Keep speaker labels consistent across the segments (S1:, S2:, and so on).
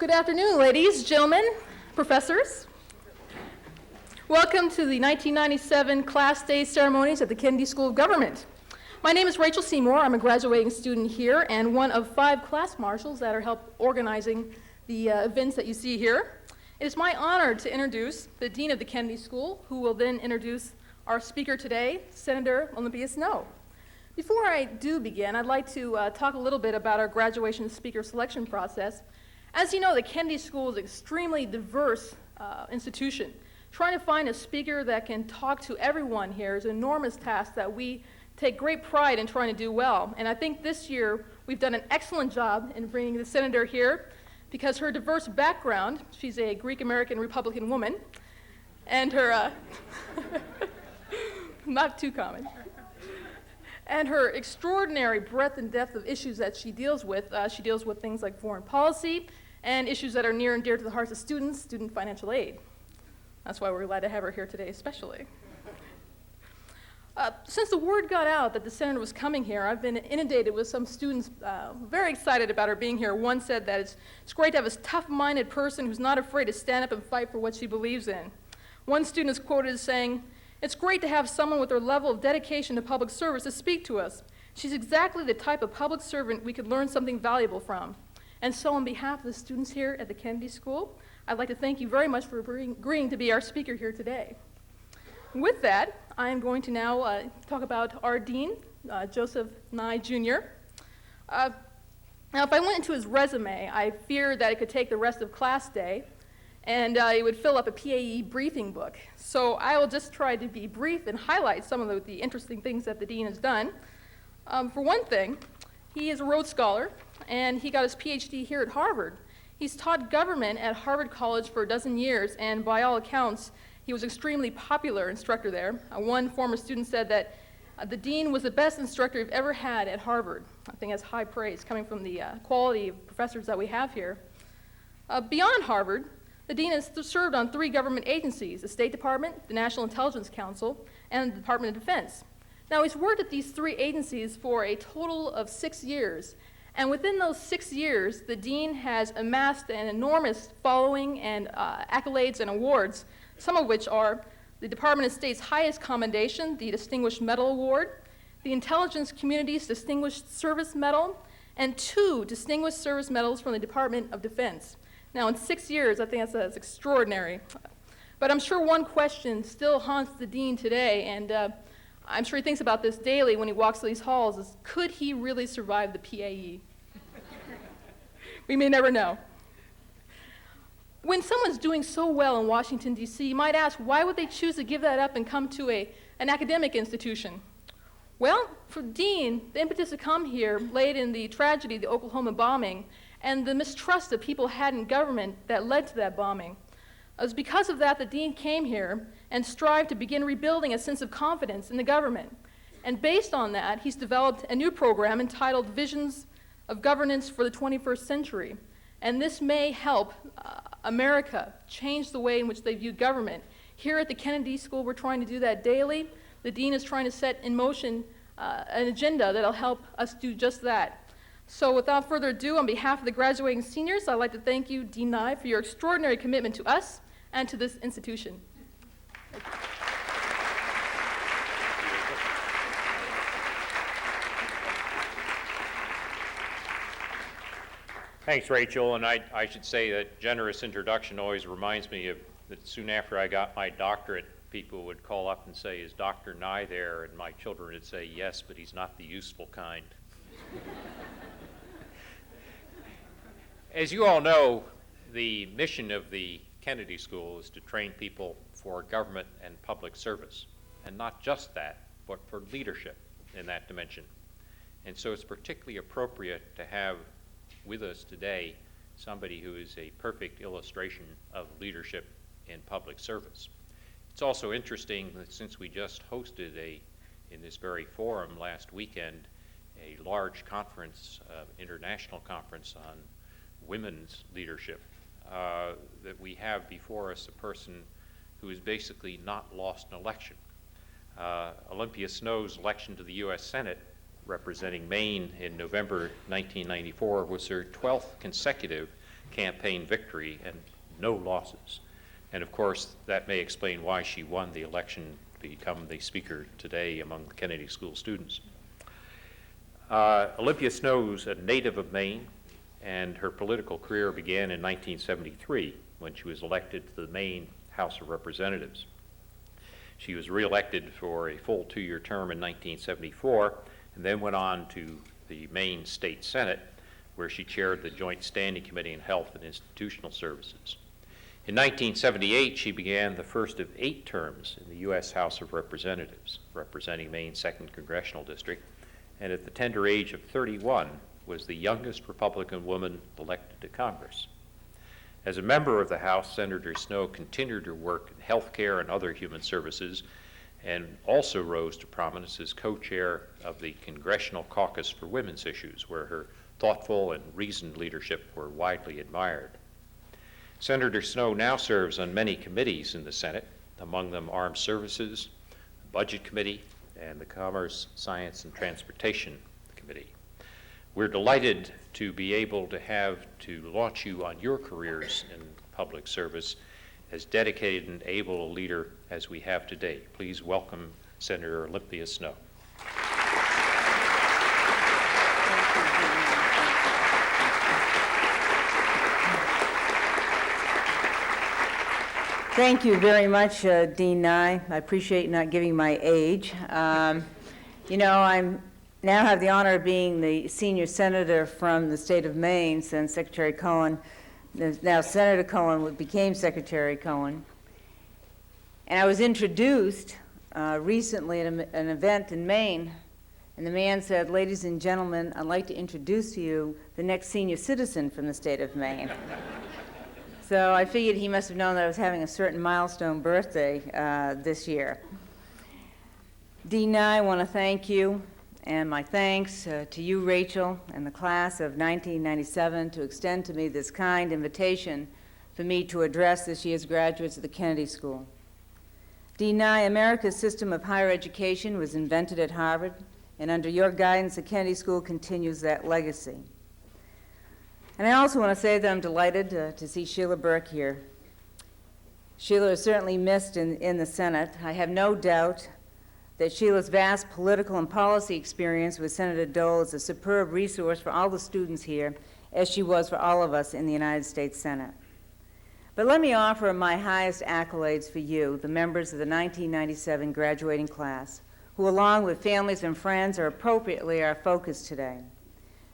S1: Good afternoon, ladies, gentlemen, professors. Welcome to the 1997 Class Day ceremonies at the Kennedy School of Government. My name is Rachel Seymour. I'm a graduating student here and one of 5 class marshals that are helping organizing the events that you see here. It is my honor to introduce the Dean of the Kennedy School, who will then introduce our speaker today, Senator Olympia Snowe. Before I do begin, I'd like to talk a little bit about our graduation speaker selection process. As you know, the Kennedy School is an extremely diverse institution. Trying to find a speaker that can talk to everyone here is an enormous task that we take great pride in trying to do well. And I think this year we've done an excellent job in bringing the senator here because her diverse background, she's a Greek-American Republican woman, and her, not too common, and her extraordinary breadth and depth of issues that she deals with things like foreign policy and issues that are near and dear to the hearts of students, student financial aid. That's why we're glad to have her here today especially. Since the word got out that the senator was coming here, I've been inundated with some students very excited about her being here. One said that it's great to have a tough-minded person who's not afraid to stand up and fight for what she believes in. One student is quoted as saying, "It's great to have someone with her level of dedication to public service to speak to us. She's exactly the type of public servant we could learn something valuable from." And so on behalf of the students here at the Kennedy School, I'd like to thank you very much for agreeing to be our speaker here today. With that, I am going to now talk about our dean, Joseph Nye Jr. Now, if I went into his resume, I fear that it could take the rest of class day, and it would fill up a PAE briefing book. So I will just try to be brief and highlight some of the interesting things that the dean has done. For one thing, he is a Rhodes Scholar, and he got his PhD here at Harvard. He's taught government at Harvard College for a dozen years, and by all accounts, he was an extremely popular instructor there. One former student said that the dean was the best instructor we've ever had at Harvard. I think that's high praise coming from the quality of professors that we have here. Beyond Harvard, the dean has served on 3 government agencies: the State Department, the National Intelligence Council, and the Department of Defense. Now, he's worked at these 3 agencies for a total of 6 years. And within those 6 years, the dean has amassed an enormous following and accolades and awards, some of which are the Department of State's highest commendation, the Distinguished Medal Award, the Intelligence Community's Distinguished Service Medal, and 2 Distinguished Service Medals from the Department of Defense. Now, in 6 years, I think that's extraordinary. But I'm sure one question still haunts the dean today, and I'm sure he thinks about this daily when he walks through these halls, is could he really survive the PAE? We may never know. When someone's doing so well in Washington, D.C., you might ask, why would they choose to give that up and come to an academic institution? Well, for Dean, the impetus to come here laid in the tragedy of the Oklahoma bombing and the mistrust that people had in government that led to that bombing. It was because of that the dean came here and strived to begin rebuilding a sense of confidence in the government. And based on that, he's developed a new program entitled Visions of Governance for the 21st Century. And this may help America change the way in which they view government. Here at the Kennedy School, we're trying to do that daily. The dean is trying to set in motion an agenda that'll help us do just that. So without further ado, on behalf of the graduating seniors, I'd like to thank you, Dean Nye, for your extraordinary commitment to us and to this institution.
S2: Thanks, Rachel, and I should say that generous introduction always reminds me of that soon after I got my doctorate, people would call up and say, "Is Dr. Nye there?" And my children would say, "Yes, but he's not the useful kind." As you all know, the mission of the Kennedy School is to train people for government and public service, and not just that, but for leadership in that dimension. And so it's particularly appropriate to have with us today somebody who is a perfect illustration of leadership in public service. It's also interesting that since we just hosted in this very forum last weekend, a large conference, international conference on women's leadership, that we have before us a person who has basically not lost an election. Olympia Snowe's election to the U.S. Senate representing Maine in November 1994 was her 12th consecutive campaign victory and no losses. And of course, that may explain why she won the election to become the speaker today among the Kennedy School students. Olympia Snow's a native of Maine, and her political career began in 1973 when she was elected to the Maine House of Representatives. She was reelected for a full 2-year term in 1974 and then went on to the Maine State Senate, where she chaired the Joint Standing Committee on Health and Institutional Services. In 1978, she began the first of 8 terms in the U.S. House of Representatives, representing Maine's 2nd Congressional District, and at the tender age of 31, was the youngest Republican woman elected to Congress. As a member of the House, Senator Snow continued her work in health care and other human services, and also rose to prominence as co-chair of the Congressional Caucus for Women's Issues, where her thoughtful and reasoned leadership were widely admired. Senator Snow now serves on many committees in the Senate, among them Armed Services, the Budget Committee, and the Commerce, Science, and Transportation Committee. We're delighted to be able to launch you on your careers in public service as dedicated and able a leader as we have today. Please welcome Senator Olympia Snow.
S3: Thank you very much, Dean Nye. I appreciate not giving my age. You know, I now have the honor of being the senior senator from the state of Maine since Secretary Cohen, now Senator Cohen, became Secretary Cohen. And I was introduced recently at an event in Maine, and the man said, "Ladies and gentlemen, I'd like to introduce to you the next senior citizen from the state of Maine." So I figured he must have known that I was having a certain milestone birthday this year. Dean Nye, I want to thank you, and my thanks to you, Rachel, and the class of 1997 to extend to me this kind invitation for me to address this year's graduates of the Kennedy School. Dean Nye, America's system of higher education was invented at Harvard, and under your guidance, the Kennedy School continues that legacy. And I also want to say that I'm delighted to see Sheila Burke here. Sheila is certainly missed in the Senate. I have no doubt that Sheila's vast political and policy experience with Senator Dole is a superb resource for all the students here, as she was for all of us in the United States Senate. But let me offer my highest accolades for you, the members of the 1997 graduating class, who along with families and friends are appropriately our focus today.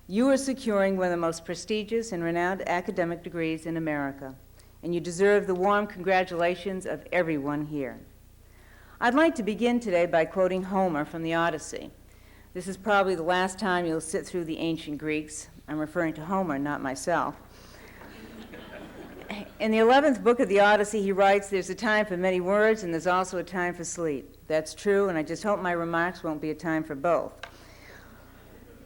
S3: You are securing one of the most prestigious and renowned academic degrees in America, and you deserve the warm congratulations of everyone here. I'd like to begin today by quoting Homer from the Odyssey. This is probably the last time you'll sit through the ancient Greeks. I'm referring to Homer, not myself. In the 11th book of the Odyssey, he writes, "There's a time for many words, and there's also a time for sleep." That's true, and I just hope my remarks won't be a time for both.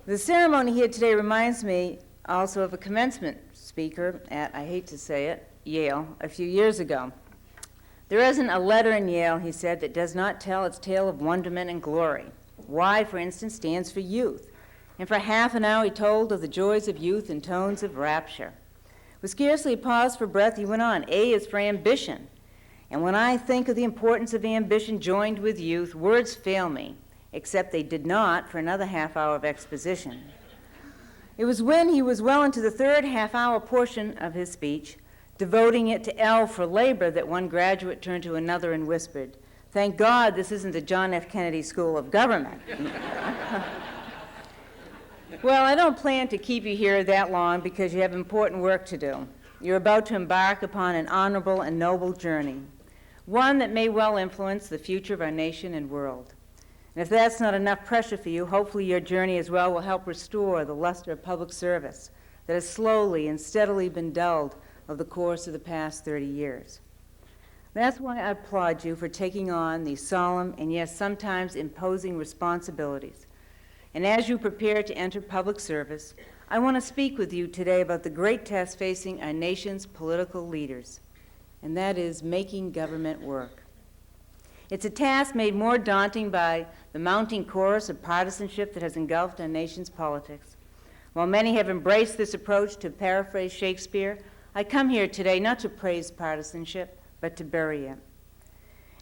S3: The ceremony here today reminds me also of a commencement speaker at, I hate to say it, Yale a few years ago. "There isn't a letter in Yale," he said, "that does not tell its tale of wonderment and glory. Y, for instance, stands for youth. And for half an hour he told of the joys of youth in tones of rapture. With scarcely a pause for breath, he went on. A is for ambition. And when I think of the importance of ambition joined with youth, words fail me, except they did not for another half hour of exposition." It was when he was well into the third half-hour portion of his speech, devoting it to L for labor, that one graduate turned to another and whispered, "Thank God this isn't the John F. Kennedy School of Government." Well, I don't plan to keep you here that long because you have important work to do. You're about to embark upon an honorable and noble journey, one that may well influence the future of our nation and world. And if that's not enough pressure for you, hopefully your journey as well will help restore the luster of public service that has slowly and steadily been dulled over the course of the past 30 years. That's why I applaud you for taking on these solemn and yes, sometimes imposing responsibilities. And as you prepare to enter public service, I want to speak with you today about the great test facing our nation's political leaders, and that is making government work. It's a task made more daunting by the mounting chorus of partisanship that has engulfed our nation's politics. While many have embraced this approach, to paraphrase Shakespeare, I come here today not to praise partisanship, but to bury it.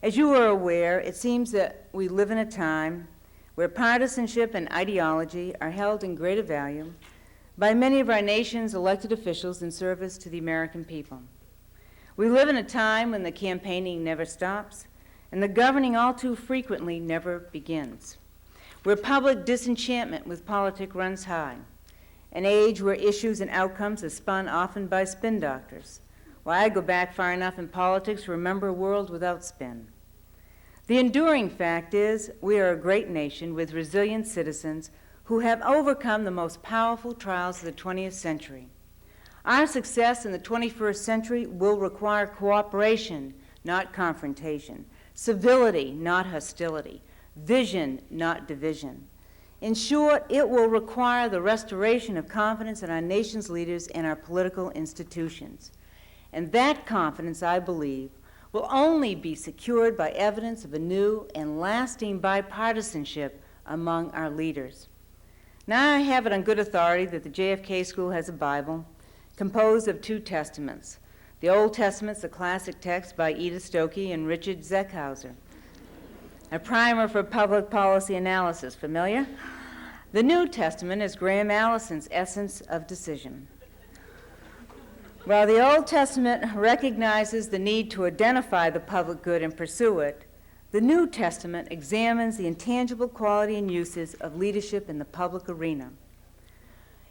S3: As you are aware, it seems that we live in a time where partisanship and ideology are held in greater value by many of our nation's elected officials in service to the American people. We live in a time when the campaigning never stops and the governing all too frequently never begins, where public disenchantment with politics runs high, an age where issues and outcomes are spun often by spin doctors. Well, I go back far enough in politics to remember a world without spin. The enduring fact is we are a great nation with resilient citizens who have overcome the most powerful trials of the 20th century. Our success in the 21st century will require cooperation, not confrontation, civility, not hostility, vision, not division. In short, it will require the restoration of confidence in our nation's leaders and our political institutions. And that confidence, I believe, will only be secured by evidence of a new and lasting bipartisanship among our leaders. Now I have it on good authority that the JFK School has a Bible composed of 2 testaments. The Old Testament's a classic text by Edith Stokey and Richard Zeckhauser. A primer for public policy analysis, familiar? The New Testament is Graham Allison's Essence of Decision. While the Old Testament recognizes the need to identify the public good and pursue it, the New Testament examines the intangible quality and uses of leadership in the public arena.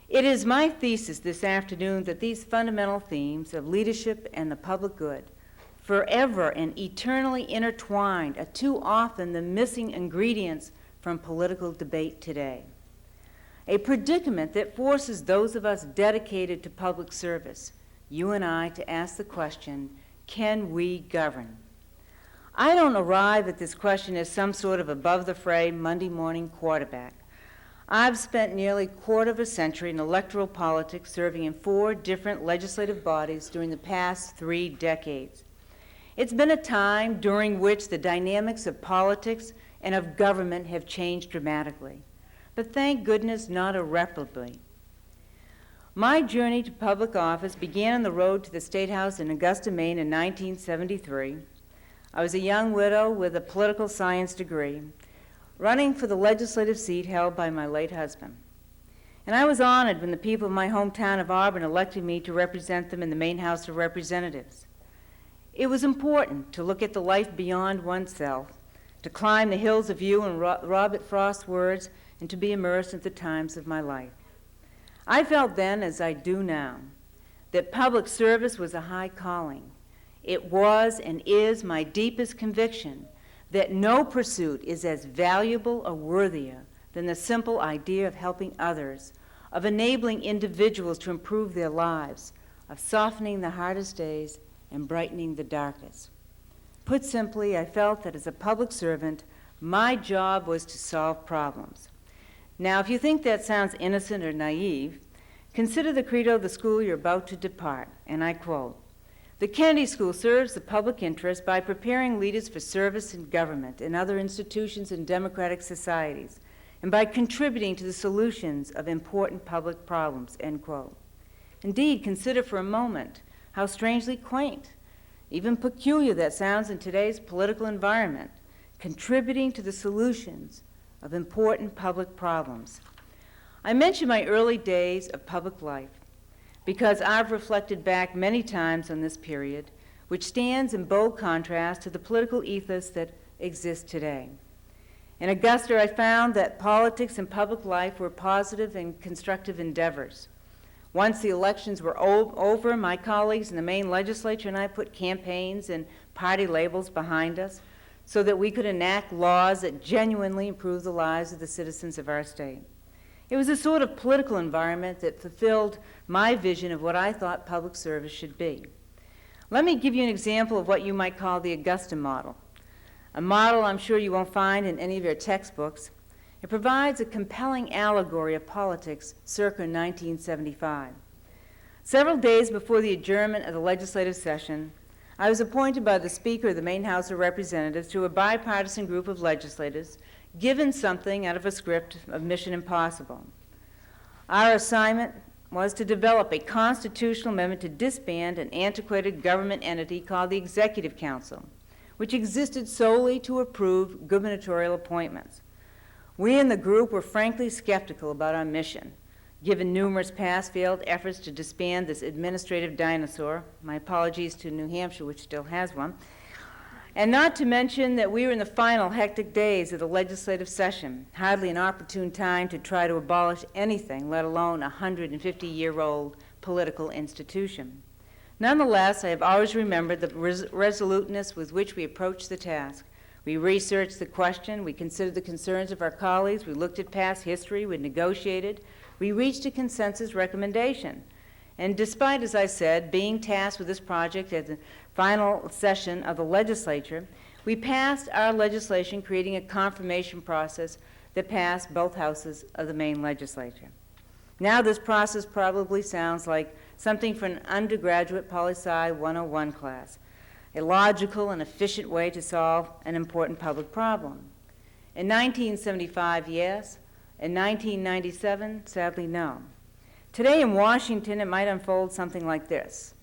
S3: It is my thesis this afternoon that these fundamental themes of leadership and the public good, forever and eternally intertwined, are too often the missing ingredients from political debate today. A predicament that forces those of us dedicated to public service, you and I, to ask the question, can we govern? I don't arrive at this question as some sort of above-the-fray Monday morning quarterback. I've spent nearly a quarter of a century in electoral politics, serving in 4 different legislative bodies during the past 3 decades. It's been a time during which the dynamics of politics and of government have changed dramatically, but thank goodness not irreparably. My journey to public office began on the road to the State House in Augusta, Maine in 1973. I was a young widow with a political science degree, running for the legislative seat held by my late husband. And I was honored when the people of my hometown of Auburn elected me to represent them in the Maine House of Representatives. It was important to look at the life beyond oneself, to climb the hills of view in Robert Frost's words, and to be immersed in the times of my life. I felt then, as I do now, that public service was a high calling. It was and is my deepest conviction that no pursuit is as valuable or worthier than the simple idea of helping others, of enabling individuals to improve their lives, of softening the hardest days and brightening the darkest. Put simply, I felt that as a public servant, my job was to solve problems. Now, if you think that sounds innocent or naive, consider the credo of the school you're about to depart, and I quote, "The Kennedy School serves the public interest by preparing leaders for service in government and other institutions and democratic societies, and by contributing to the solutions of important public problems," end quote. Indeed, consider for a moment how strangely quaint, even peculiar that sounds in today's political environment, contributing to the solutions of important public problems. I mention my early days of public life because I've reflected back many times on this period, which stands in bold contrast to the political ethos that exists today. In Augusta, I found that politics and public life were positive and constructive endeavors. Once the elections were over, my colleagues in the Maine legislature and I put campaigns and party labels behind us so that we could enact laws that genuinely improve the lives of the citizens of our state. It was a sort of political environment that fulfilled my vision of what I thought public service should be. Let me give you an example of what you might call the Augusta model, a model I'm sure you won't find in any of your textbooks. It provides a compelling allegory of politics circa 1975. Several days before the adjournment of the legislative session, I was appointed by the Speaker of the Maine House of Representatives to a bipartisan group of legislators, given something out of a script of Mission Impossible. Our assignment was to develop a constitutional amendment to disband an antiquated government entity called the Executive Council, which existed solely to approve gubernatorial appointments. We in the group were frankly skeptical about our mission, given numerous past failed efforts to disband this administrative dinosaur. My apologies to New Hampshire, which still has one. And not to mention that we were in the final hectic days of the legislative session, hardly an opportune time to try to abolish anything, let alone a 150-year-old political institution. Nonetheless, I have always remembered the resoluteness with which we approached the task. We researched the question, we considered the concerns of our colleagues, we looked at past history, we negotiated, we reached a consensus recommendation. And despite, as I said, being tasked with this project at the final session of the legislature, we passed our legislation creating a confirmation process that passed both houses of the Maine legislature. Now this process probably sounds like something for an undergraduate poli-sci 101 class, a logical and efficient way to solve an important public problem. In 1975, yes. In 1997, sadly, no. Today in Washington, it might unfold something like this.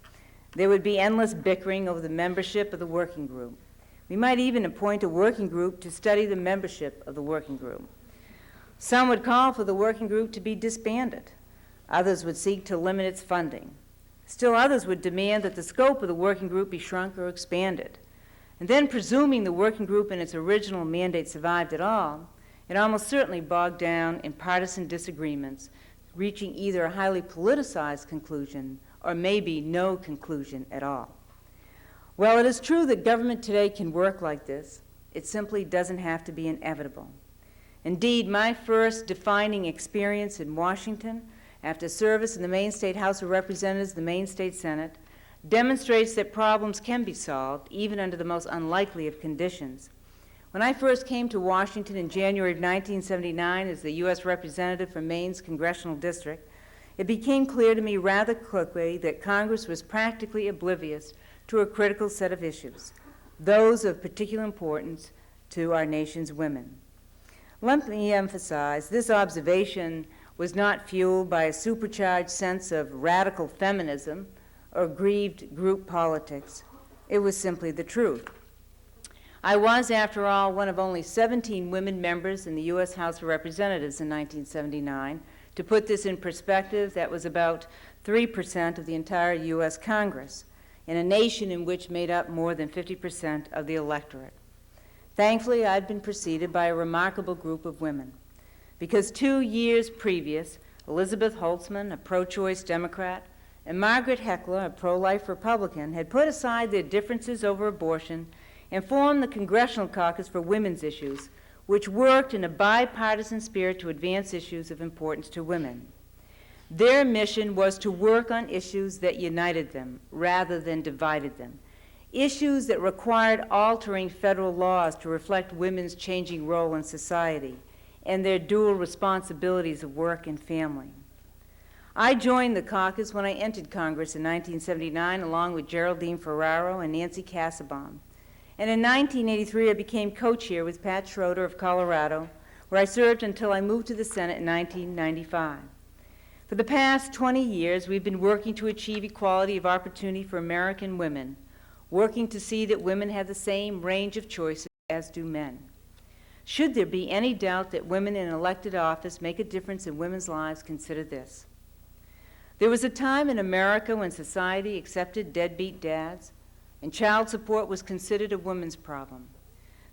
S3: There would be endless bickering over the membership of the working group. We might even appoint a working group to study the membership of the working group. Some would call for the working group to be disbanded. Others would seek to limit its funding. Still others would demand that the scope of the working group be shrunk or expanded. And then, presuming the working group and its original mandate survived at all, it almost certainly bogged down in partisan disagreements, reaching either a highly politicized conclusion or maybe no conclusion at all. Well, it is true that government today can work like this. It simply doesn't have to be inevitable. Indeed, my first defining experience in Washington, after service in the Maine State House of Representatives, the Maine State Senate, demonstrates that problems can be solved even under the most unlikely of conditions. When I first came to Washington in January of 1979 as the U.S. representative from Maine's congressional district, it became clear to me rather quickly that Congress was practically oblivious to a critical set of issues, those of particular importance to our nation's women. Let me emphasize, this observation was not fueled by a supercharged sense of radical feminism or grieved group politics. It was simply the truth. I was, after all, one of only 17 women members in the U.S. House of Representatives in 1979. To put this in perspective, that was about 3% of the entire U.S. Congress, in a nation in which made up more than 50% of the electorate. Thankfully, I'd been preceded by a remarkable group of women, because 2 years previous, Elizabeth Holtzman, a pro-choice Democrat, and Margaret Heckler, a pro-life Republican, had put aside their differences over abortion and formed the Congressional Caucus for Women's Issues, which worked in a bipartisan spirit to advance issues of importance to women. Their mission was to work on issues that united them rather than divided them, issues that required altering federal laws to reflect women's changing role in society and their dual responsibilities of work and family. I joined the caucus when I entered Congress in 1979 along with Geraldine Ferraro and Nancy Kassebaum. And in 1983, I became co-chair with Pat Schroeder of Colorado, where I served until I moved to the Senate in 1995. For the past 20 years, we've been working to achieve equality of opportunity for American women, working to see that women have the same range of choices as do men. Should there be any doubt that women in elected office make a difference in women's lives, consider this. There was a time in America when society accepted deadbeat dads, and child support was considered a woman's problem.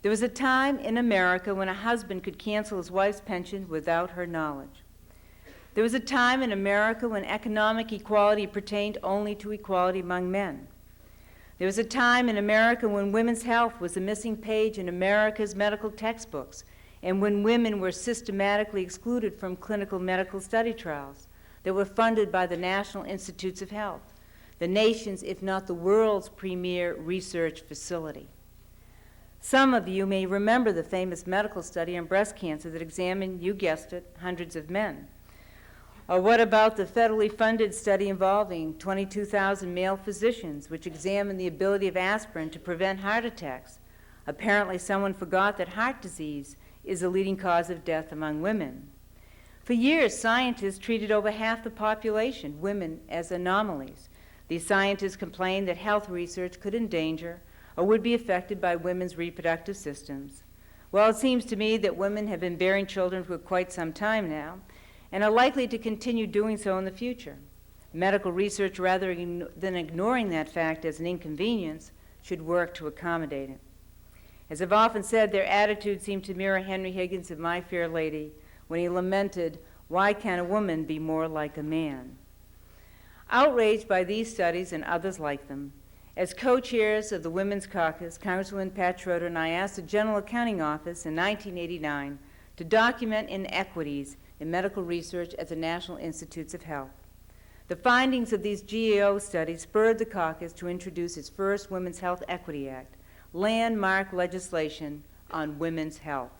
S3: There was a time in America when a husband could cancel his wife's pension without her knowledge. There was a time in America when economic equality pertained only to equality among men. There was a time in America when women's health was a missing page in America's medical textbooks, and when women were systematically excluded from clinical medical study trials that were funded by the National Institutes of Health, the nation's, if not the world's, premier research facility. Some of you may remember the famous medical study on breast cancer that examined, you guessed it, hundreds of men. Or what about the federally funded study involving 22,000 male physicians, which examined the ability of aspirin to prevent heart attacks? Apparently someone forgot that heart disease is the leading cause of death among women. For years, scientists treated over half the population, women, as anomalies. These scientists complained that health research could endanger or would be affected by women's reproductive systems. Well, it seems to me that women have been bearing children for quite some time now and are likely to continue doing so in the future. Medical research, rather than ignoring that fact as an inconvenience, should work to accommodate it. As I've often said, their attitude seemed to mirror Henry Higgins of My Fair Lady when he lamented, "Why can't a woman be more like a man?" Outraged by these studies and others like them, as co-chairs of the Women's Caucus, Congresswoman Pat Schroeder and I asked the General Accounting Office in 1989 to document inequities in medical research at the National Institutes of Health. The findings of these GAO studies spurred the caucus to introduce its first Women's Health Equity Act, landmark legislation on women's health.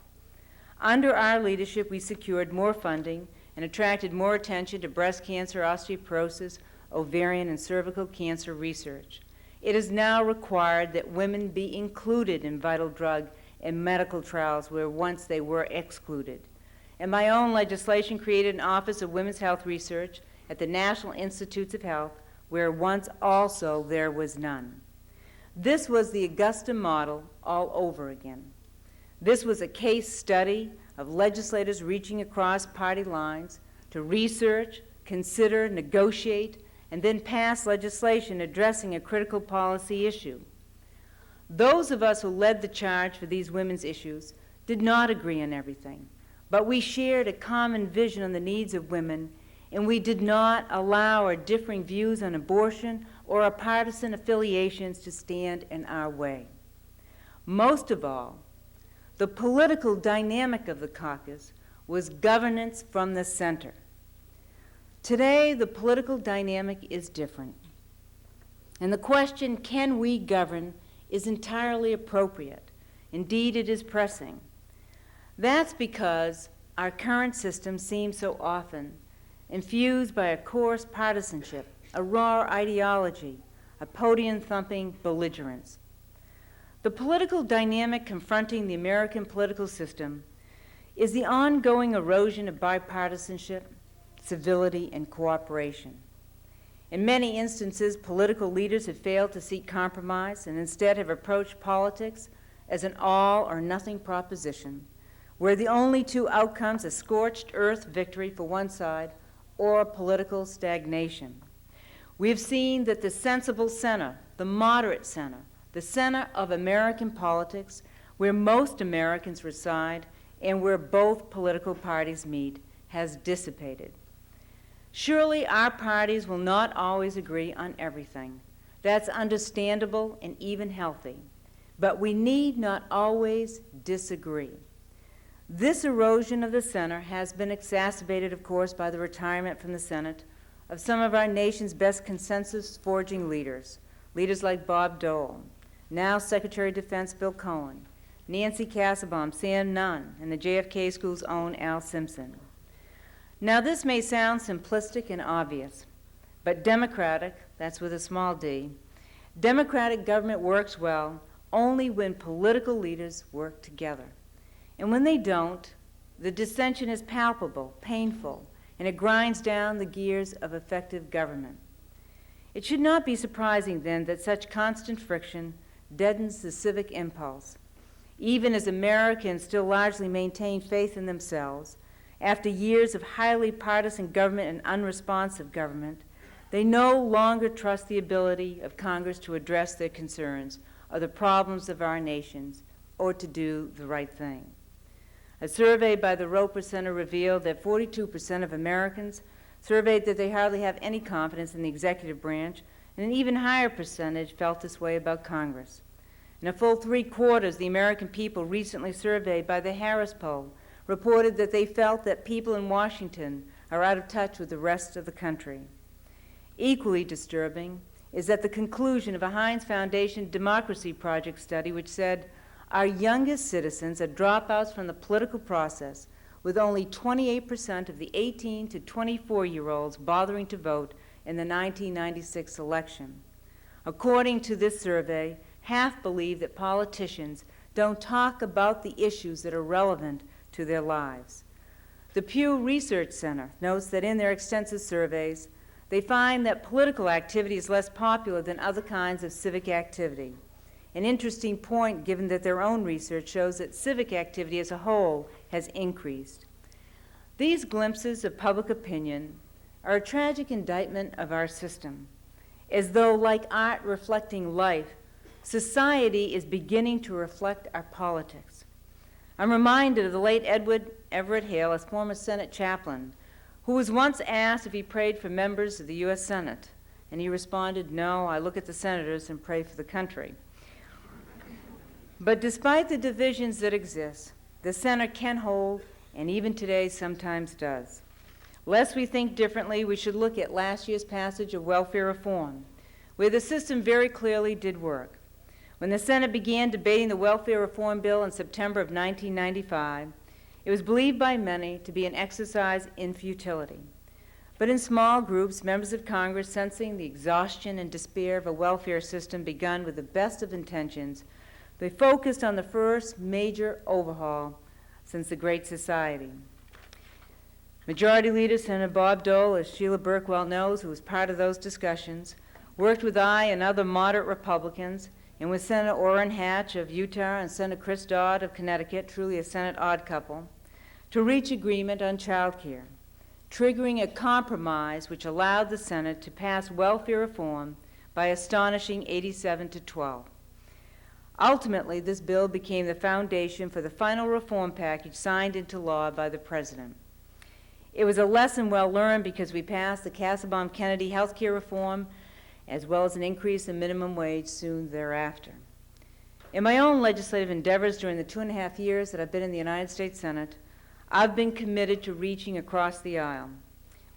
S3: Under our leadership, we secured more funding and attracted more attention to breast cancer, osteoporosis, ovarian, and cervical cancer research. It is now required that women be included in vital drug and medical trials where once they were excluded. And my own legislation created an Office of Women's Health Research at the National Institutes of Health, where once also there was none. This was the Augusta model all over again. This was a case study of legislators reaching across party lines to research, consider, negotiate, and then pass legislation addressing a critical policy issue. Those of us who led the charge for these women's issues did not agree on everything, but we shared a common vision on the needs of women, and we did not allow our differing views on abortion or our partisan affiliations to stand in our way. Most of all, the political dynamic of the caucus was governance from the center. Today, the political dynamic is different. And the question, can we govern, is entirely appropriate. Indeed, it is pressing. That's because our current system seems so often infused by a coarse partisanship, a raw ideology, a podium-thumping belligerence. The political dynamic confronting the American political system is the ongoing erosion of bipartisanship, civility, and cooperation. In many instances, political leaders have failed to seek compromise and instead have approached politics as an all-or-nothing proposition, where the only two outcomes are scorched earth victory for one side or political stagnation. We have seen that the sensible center, the moderate center, the center of American politics, where most Americans reside and where both political parties meet, has dissipated. Surely our parties will not always agree on everything. That's understandable and even healthy. But we need not always disagree. This erosion of the center has been exacerbated, of course, by the retirement from the Senate of some of our nation's best consensus-forging leaders, leaders like Bob Dole, now Secretary of Defense Bill Cohen, Nancy Kassebaum, Sam Nunn, and the JFK School's own Al Simpson. Now, this may sound simplistic and obvious, but democratic, that's with a small d, democratic government works well only when political leaders work together. And when they don't, the dissension is palpable, painful, and it grinds down the gears of effective government. It should not be surprising, then, that such constant friction deadens the civic impulse. Even as Americans still largely maintain faith in themselves, after years of highly partisan government and unresponsive government, they no longer trust the ability of Congress to address their concerns or the problems of our nations or to do the right thing. A survey by the Roper Center revealed that 42% of Americans surveyed that they hardly have any confidence in the executive branch, and an even higher percentage felt this way about Congress. And a full 3/4 of the American people recently surveyed by the Harris poll reported that they felt that people in Washington are out of touch with the rest of the country. Equally disturbing is that the conclusion of a Heinz Foundation Democracy Project study, which said our youngest citizens are dropouts from the political process, with only 28% of the 18 to 24-year-olds bothering to vote in the 1996 election. According to this survey, half believe that politicians don't talk about the issues that are relevant to their lives. The Pew Research Center notes that in their extensive surveys, they find that political activity is less popular than other kinds of civic activity. An interesting point, given that their own research shows that civic activity as a whole has increased. These glimpses of public opinion are a tragic indictment of our system, as though, like art reflecting life, society is beginning to reflect our politics. I'm reminded of the late Edward Everett Hale, a former Senate chaplain, who was once asked if he prayed for members of the U.S. Senate, and he responded, "No, I look at the senators and pray for the country." But despite the divisions that exist, the Senate can hold, and even today sometimes does. Lest we think differently, we should look at last year's passage of welfare reform, where the system very clearly did work. When the Senate began debating the welfare reform bill in September of 1995, it was believed by many to be an exercise in futility. But in small groups, members of Congress, sensing the exhaustion and despair of a welfare system begun with the best of intentions, they focused on the first major overhaul since the Great Society. Majority Leader Senator Bob Dole, as Sheila Burke well knows, who was part of those discussions, worked with I and other moderate Republicans, and with Senator Orrin Hatch of Utah and Senator Chris Dodd of Connecticut, truly a Senate odd couple, to reach agreement on child care, triggering a compromise which allowed the Senate to pass welfare reform by astonishing 87-12. Ultimately, this bill became the foundation for the final reform package signed into law by the President. It was a lesson well learned because we passed the Kassebaum-Kennedy health care reform as well as an increase in minimum wage soon thereafter. In my own legislative endeavors during the 2.5 years that I've been in the United States Senate, I've been committed to reaching across the aisle,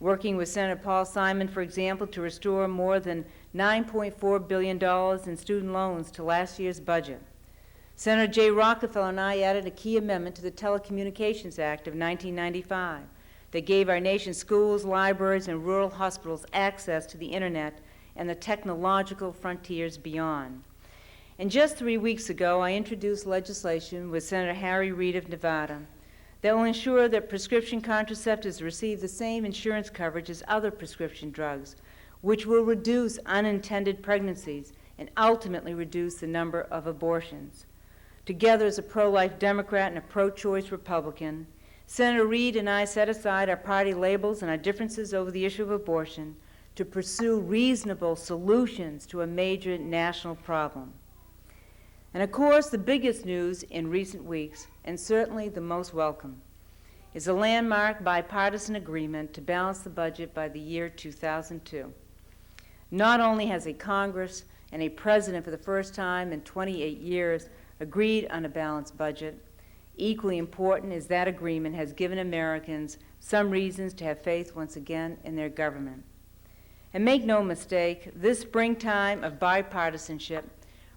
S3: working with Senator Paul Simon, for example, to restore more than $9.4 billion in student loans to last year's budget. Senator Jay Rockefeller and I added a key amendment to the Telecommunications Act of 1995 that gave our nation's schools, libraries, and rural hospitals access to the Internet and the technological frontiers beyond. And just 3 weeks ago, I introduced legislation with Senator Harry Reid of Nevada that will ensure that prescription contraceptives receive the same insurance coverage as other prescription drugs, which will reduce unintended pregnancies and ultimately reduce the number of abortions. Together as a pro-life Democrat and a pro-choice Republican, Senator Reid and I set aside our party labels and our differences over the issue of abortion to pursue reasonable solutions to a major national problem. And of course, the biggest news in recent weeks, and certainly the most welcome, is a landmark bipartisan agreement to balance the budget by the year 2002. Not only has a Congress and a President for the first time in 28 years agreed on a balanced budget, equally important is that agreement has given Americans some reasons to have faith once again in their government. And make no mistake, this springtime of bipartisanship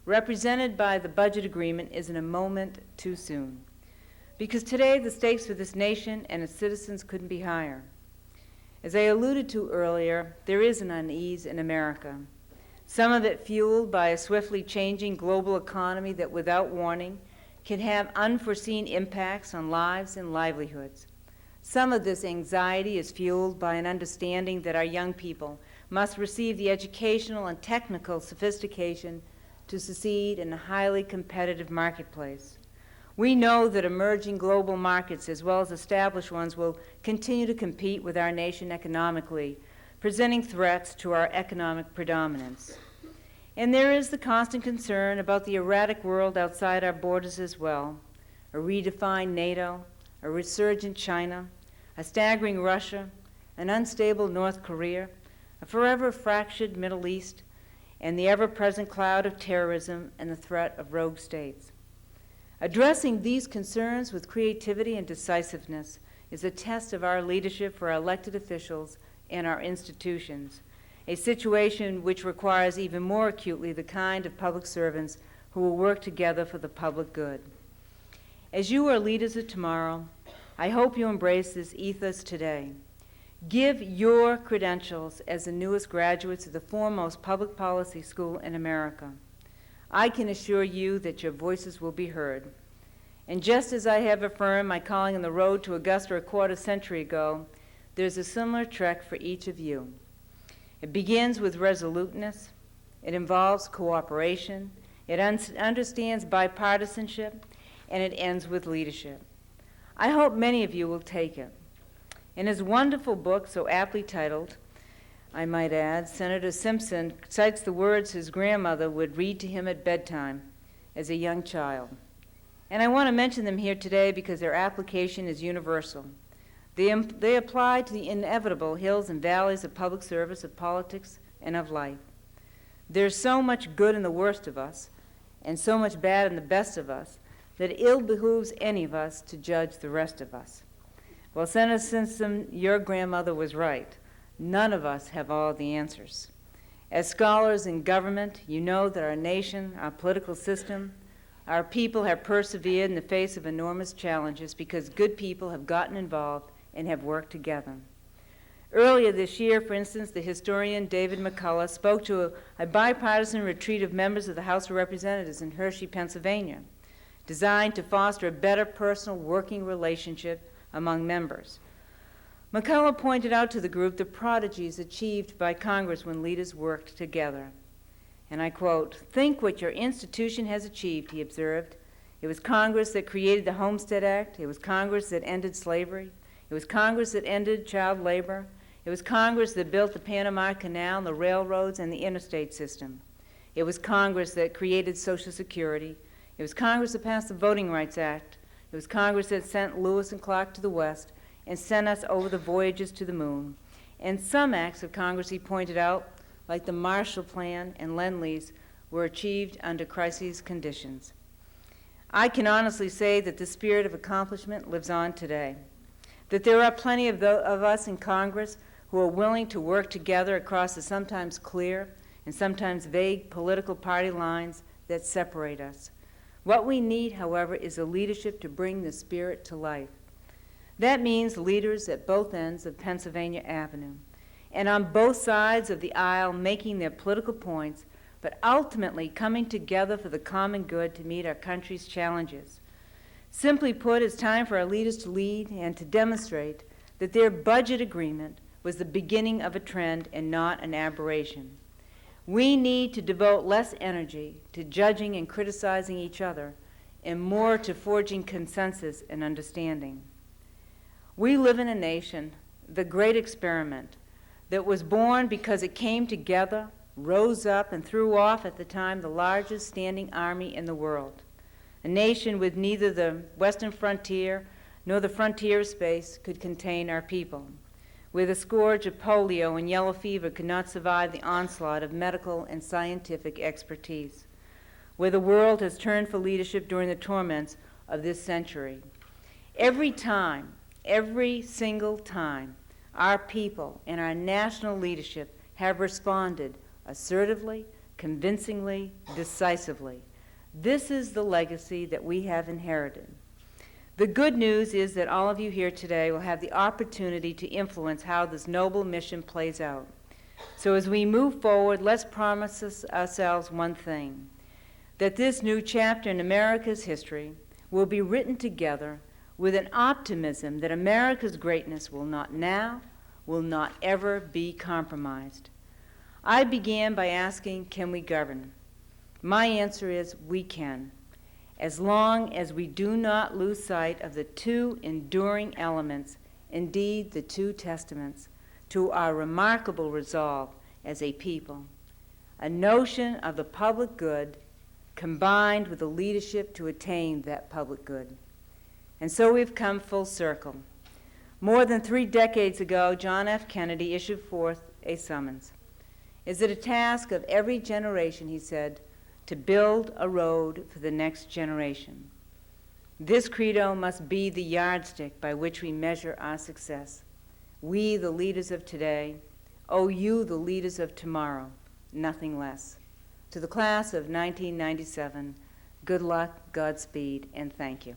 S3: represented by the budget agreement isn't a moment too soon. Because today the stakes for this nation and its citizens couldn't be higher. As I alluded to earlier, there is an unease in America, some of it fueled by a swiftly changing global economy that without warning can have unforeseen impacts on lives and livelihoods. Some of this anxiety is fueled by an understanding that our young people must receive the educational and technical sophistication to succeed in a highly competitive marketplace. We know that emerging global markets as well as established ones will continue to compete with our nation economically, presenting threats to our economic predominance. And there is the constant concern about the erratic world outside our borders as well, a redefined NATO, a resurgent China, a staggering Russia, an unstable North Korea, a forever fractured Middle East, and the ever-present cloud of terrorism and the threat of rogue states. Addressing these concerns with creativity and decisiveness is a test of our leadership for our elected officials and our institutions, a situation which requires even more acutely the kind of public servants who will work together for the public good. As you are leaders of tomorrow, I hope you embrace this ethos today. Give your credentials as the newest graduates of the foremost public policy school in America. I can assure you that your voices will be heard. And just as I have affirmed my calling on the road to Augusta a quarter century ago, there's a similar trek for each of you. It begins with resoluteness. It involves cooperation. It understands bipartisanship, and it ends with leadership. I hope many of you will take it. In his wonderful book, so aptly titled, I might add, Senator Simpson cites the words his grandmother would read to him at bedtime as a young child. And I want to mention them here today because their application is universal. They apply to the inevitable hills and valleys of public service, of politics, and of life. There's so much good in the worst of us, and so much bad in the best of us, that it ill behooves any of us to judge the rest of us. Well, Senator Simpson, your grandmother was right. None of us have all the answers. As scholars in government, you know that our nation, our political system, our people have persevered in the face of enormous challenges because good people have gotten involved and have worked together. Earlier this year, for instance, the historian David McCullough spoke to a bipartisan retreat of members of the House of Representatives in Hershey, Pennsylvania, designed to foster a better personal working relationship among members. McCullough pointed out to the group the prodigies achieved by Congress when leaders worked together. And I quote, "Think what your institution has achieved," he observed. It was Congress that created the Homestead Act. It was Congress that ended slavery. It was Congress that ended child labor. It was Congress that built the Panama Canal, the railroads, and the interstate system. It was Congress that created Social Security. It was Congress that passed the Voting Rights Act. It was Congress that sent Lewis and Clark to the West and sent us over the voyages to the moon. And some acts of Congress, he pointed out, like the Marshall Plan and Lend-Lease, were achieved under crisis conditions. I can honestly say that the spirit of accomplishment lives on today, that there are plenty of us in Congress who are willing to work together across the sometimes clear and sometimes vague political party lines that separate us. What we need, however, is a leadership to bring the spirit to life. That means leaders at both ends of Pennsylvania Avenue and on both sides of the aisle making their political points, but ultimately coming together for the common good to meet our country's challenges. Simply put, it's time for our leaders to lead and to demonstrate that their budget agreement was the beginning of a trend and not an aberration. We need to devote less energy to judging and criticizing each other and more to forging consensus and understanding. We live in a nation, the great experiment, that was born because it came together, rose up, and threw off at the time the largest standing army in the world. A nation with neither the western frontier nor the frontier of space could contain our people, where the scourge of polio and yellow fever could not survive the onslaught of medical and scientific expertise, where the world has turned for leadership during the torments of this century. Every time, every single time, our people and our national leadership have responded assertively, convincingly, decisively. This is the legacy that we have inherited. The good news is that all of you here today will have the opportunity to influence how this noble mission plays out. So as we move forward, let's promise ourselves one thing, that this new chapter in America's history will be written together with an optimism that America's greatness will not now, will not ever be compromised. I began by asking, can we govern? My answer is, we can, as long as we do not lose sight of the two enduring elements, indeed the two testaments, to our remarkable resolve as a people, a notion of the public good combined with the leadership to attain that public good. And so we've come full circle. More than 3 decades ago, John F. Kennedy issued forth a summons. Is it a task of every generation, he said, to build a road for the next generation? This credo must be the yardstick by which we measure our success. We, the leaders of today, owe you, the leaders of tomorrow, nothing less. To the class of 1997, good luck, Godspeed, and thank you.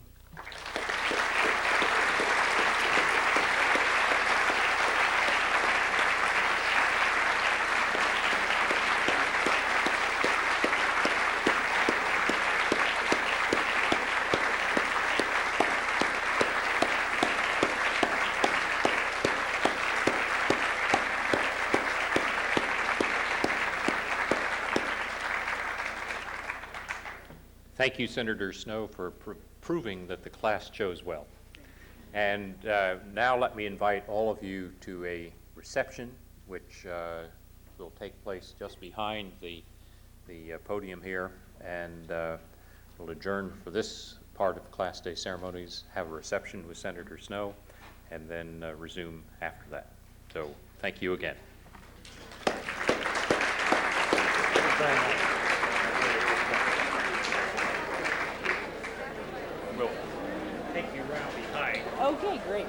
S2: thank you, Senator Snowe, for proving that the class chose well. And now let me invite all of you to a reception, which will take place just behind the podium here. And we'll adjourn for this part of Class Day ceremonies, have a reception with Senator Snowe, and then resume after that. So thank you again.
S4: We'll take you around behind.
S5: Okay, great.